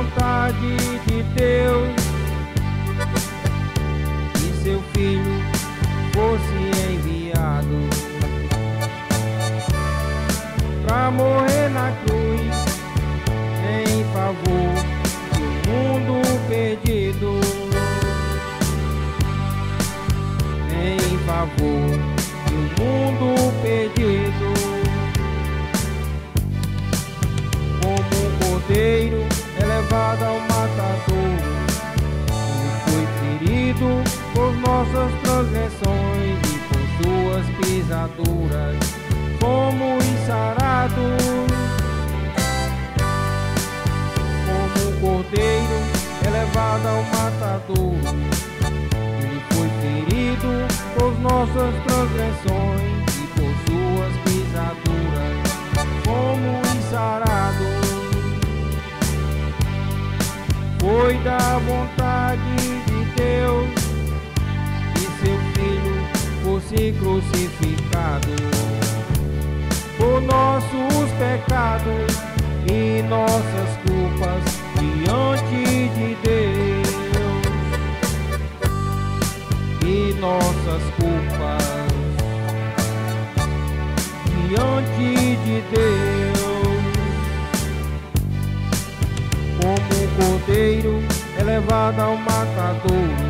vontade de Deus que seu Filho fosse enviado pra morrer na cruz em favor do mundo perdido, em favor do mundo perdido. Como um cordeiro é levado ao matadouro, ele foi ferido por nossas transgressões e por suas pisaduras fomos sarados. Como um cordeiro é levado ao matadouro, ele foi ferido por nossas transgressões e por suas pisaduras fomos sarados. Foi da vontade de Deus que seu Filho fosse crucificado por nossos pecados e nossas culpas diante de Deus, e nossas culpas diante de Deus. Como um cordeiro é levado ao matadouro,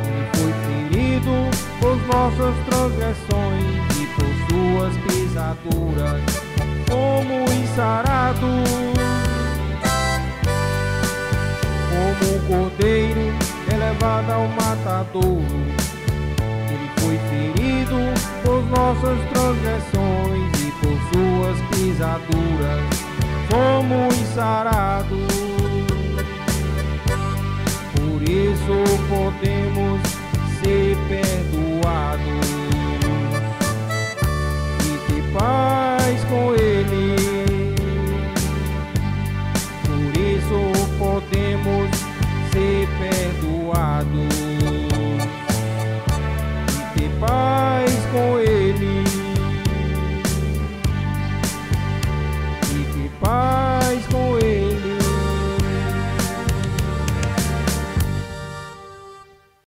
ele foi ferido por nossas transgressões e por suas pisaduras fomos sarados. Como um cordeiro é levado ao matadouro, ele foi ferido por nossas transgressões e por suas pisaduras fomos sarados. Por isso podemos ser perdoados.